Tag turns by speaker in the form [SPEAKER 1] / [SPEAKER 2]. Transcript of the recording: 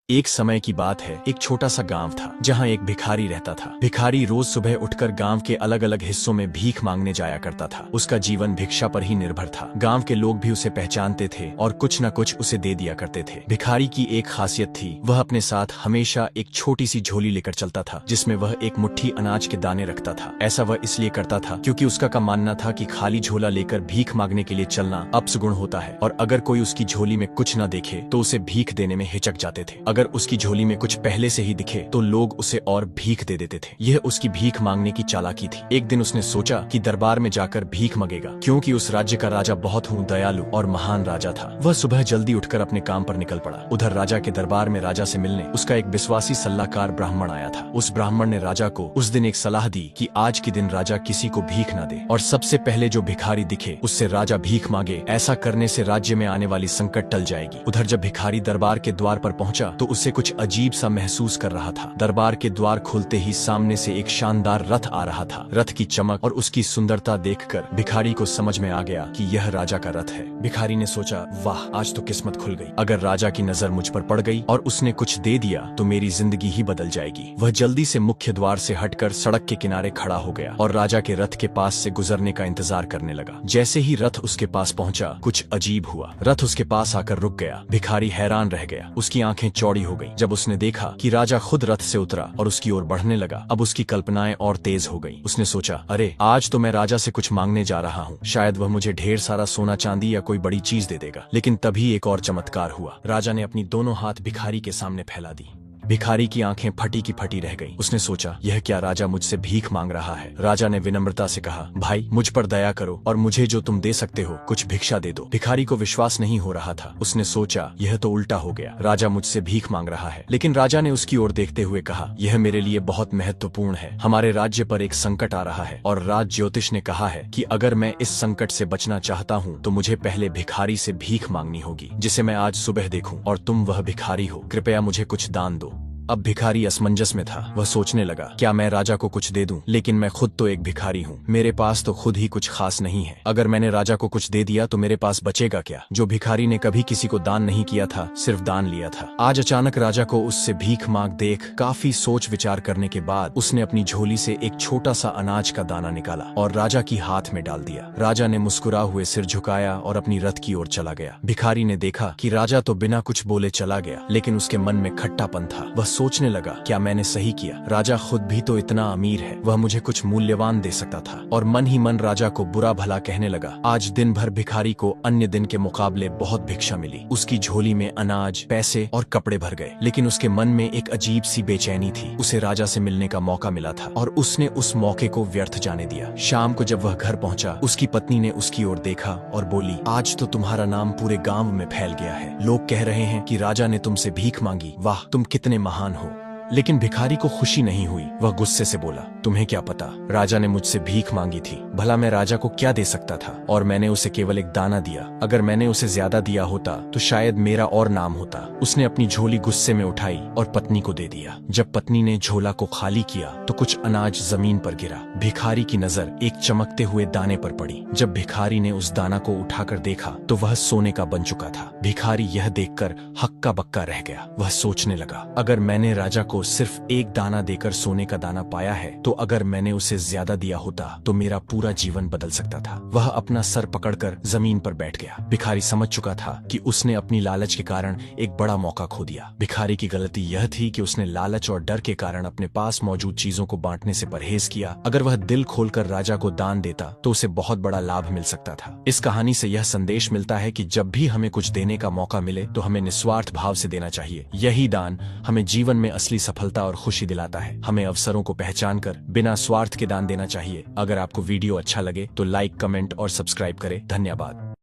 [SPEAKER 1] एक समय की बात है, एक छोटा सा गांव था जहां एक भिखारी रहता था। भिखारी रोज सुबह उठकर गांव के अलग अलग हिस्सों में भीख मांगने जाया करता था। उसका जीवन भिक्षा पर ही निर्भर था। गांव के लोग भी उसे पहचानते थे और कुछ न कुछ उसे दे दिया करते थे। भिखारी की एक खासियत थी, वह अपने साथ हमेशा एक छोटी सी झोली लेकर चलता था जिसमें वह एक मुट्ठी अनाज के दाने रखता था। ऐसा वह इसलिए करता था क्योंकि उसका का मानना था कि खाली झोला लेकर भीख मांगने के लिए चलना अपशगुन होता है और अगर कोई उसकी झोली में कुछ न देखे तो उसे भीख देने में हिचक जाते थे। अगर उसकी झोली में कुछ पहले से ही दिखे तो लोग उसे और भीख दे देते थे। यह उसकी भीख मांगने की चालाकी थी। एक दिन उसने सोचा कि दरबार में जाकर भीख मांगेगा, क्योंकि उस राज्य का राजा बहुत दयालु और महान राजा था। वह सुबह जल्दी उठकर अपने काम पर निकल पड़ा। उधर राजा के दरबार में राजा से मिलने उसका एक विश्वासी सलाहकार ब्राह्मण आया था। उस ब्राह्मण ने राजा को उस दिन एक सलाह दी कि आज के दिन राजा किसी को भीख न दे और सबसे पहले जो भिखारी दिखे उससे राजा भीख मांगे। ऐसा करने से राज्य में आने वाली संकट टल जाएगी। उधर जब भिखारी दरबार के द्वार पर पहुंचा तो उसे कुछ अजीब सा महसूस कर रहा था। दरबार के द्वार खुलते ही सामने से एक शानदार रथ आ रहा था। रथ की चमक और उसकी सुंदरता देखकर भिखारी को समझ में आ गया कि यह राजा का रथ है। भिखारी ने सोचा, वाह, आज तो किस्मत खुल गई। अगर राजा की नजर मुझ पर पड़ गई और उसने कुछ दे दिया तो मेरी जिंदगी ही बदल जाएगी। वह जल्दी से मुख्य द्वार से हटकर सड़क के किनारे खड़ा हो गया और राजा के रथ के पास से गुजरने का इंतजार करने लगा। जैसे ही रथ उसके पास पहुंचा, कुछ अजीब हुआ। रथ उसके पास आकर रुक गया। भिखारी हैरान रह गया। उसकी आंखें चौड़ी हो गई जब उसने देखा कि राजा खुद रथ से उतरा और उसकी ओर बढ़ने लगा। अब उसकी कल्पनाएं और तेज हो गई। उसने सोचा, अरे, आज तो मैं राजा से कुछ मांगने जा रहा हूँ। शायद वह मुझे ढेर सारा सोना चांदी या कोई बड़ी चीज दे देगा। लेकिन तभी एक और चमत्कार हुआ। राजा ने अपनी दोनों हाथ भिखारी के सामने फैला दी। भिखारी की आंखें फटी की फटी रह गईं। उसने सोचा, यह क्या राजा मुझसे भीख मांग रहा है। राजा ने विनम्रता से कहा, भाई, मुझ पर दया करो और मुझे जो तुम दे सकते हो कुछ भिक्षा दे दो। भिखारी को विश्वास नहीं हो रहा था। उसने सोचा, यह तो उल्टा हो गया, राजा मुझसे भीख मांग रहा है। लेकिन राजा ने उसकी ओर देखते हुए कहा, यह मेरे लिए बहुत महत्वपूर्ण है। हमारे राज्य पर एक संकट आ रहा है और राज ज्योतिष ने कहा है कि अगर मैं इस संकट से बचना चाहता हूँ तो मुझे पहले भिखारी से भीख मांगनी होगी, जिसे मैं आज सुबह देखूं, और तुम वह भिखारी हो। कृपया मुझे कुछ दान दो। अब भिखारी असमंजस में था। वह सोचने लगा, क्या मैं राजा को कुछ दे दूं? लेकिन मैं खुद तो एक भिखारी हूँ। मेरे पास तो खुद ही कुछ खास नहीं है। अगर मैंने राजा को कुछ दे दिया तो मेरे पास बचेगा क्या? जो भिखारी ने कभी किसी को दान नहीं किया था, सिर्फ दान लिया था, आज अचानक राजा को उससे भीख मांग देख काफी सोच विचार करने के बाद उसने अपनी झोली से एक छोटा सा अनाज का दाना निकाला और राजा की हाथ में डाल दिया। राजा ने मुस्कुरा हुए सिर झुकाया और अपनी रथ की ओर चला गया। भिखारी ने देखा कि राजा तो बिना कुछ बोले चला गया, लेकिन उसके मन में खट्टापन था। वह सोचने लगा, क्या मैंने सही किया? राजा खुद भी तो इतना अमीर है, वह मुझे कुछ मूल्यवान दे सकता था। और मन ही मन राजा को बुरा भला कहने लगा। आज दिन भर भिखारी को अन्य दिन के मुकाबले बहुत भिक्षा मिली। उसकी झोली में अनाज, पैसे और कपड़े भर गए, लेकिन उसके मन में एक अजीब सी बेचैनी थी। उसे राजा से मिलने का मौका मिला था और उसने उस मौके को व्यर्थ जाने दिया। शाम को जब वह घर पहुंचा, उसकी पत्नी ने उसकी ओर देखा और बोली, आज तो तुम्हारा नाम पूरे गांव में फैल गया है। लोग कह रहे हैं कि राजा ने तुमसे भीख मांगी। वाह, तुम कितने महान हो। लेकिन भिखारी को खुशी नहीं हुई। वह गुस्से से बोला, तुम्हें क्या पता, राजा ने मुझसे भीख मांगी थी। भला मैं राजा को क्या दे सकता था? और मैंने उसे केवल एक दाना दिया। अगर मैंने उसे ज्यादा दिया होता तो शायद मेरा और नाम होता। उसने अपनी झोली गुस्से में उठाई और पत्नी को दे दिया। जब पत्नी ने झोला को खाली किया तो कुछ अनाज जमीन पर गिरा। भिखारी की नजर एक चमकते हुए दाने पर पड़ी। जब भिखारी ने उस दाना को उठाकर देखा तो वह सोने का बन चुका था। भिखारी यह देखकर हक्का बक्का रह गया। वह सोचने लगा, अगर मैंने राजा को सिर्फ एक दाना देकर सोने का दाना पाया है तो अगर मैंने उसे ज्यादा दिया होता तो मेरा पूरा जीवन बदल सकता था। वह अपना सर पकड़कर जमीन पर बैठ गया। भिखारी समझ चुका था कि उसने अपनी लालच के कारण एक बड़ा मौका खो दिया। भिखारी की गलती यह थी कि उसने लालच और डर के कारण अपने पास मौजूद चीजों को बांटने से परहेज किया। अगर वह दिल खोलकर राजा को दान देता तो उसे बहुत बड़ा लाभ मिल सकता था। इस कहानी से यह संदेश मिलता है कि जब भी हमें कुछ देने का मौका मिले तो हमें निस्वार्थ भाव से देना चाहिए। यही दान हमें जीवन में असली सफलता और खुशी दिलाता है। हमें अवसरों को पहचान कर बिना स्वार्थ के दान देना चाहिए। अगर आपको वीडियो अच्छा लगे तो लाइक, कमेंट और सब्सक्राइब करें। धन्यवाद।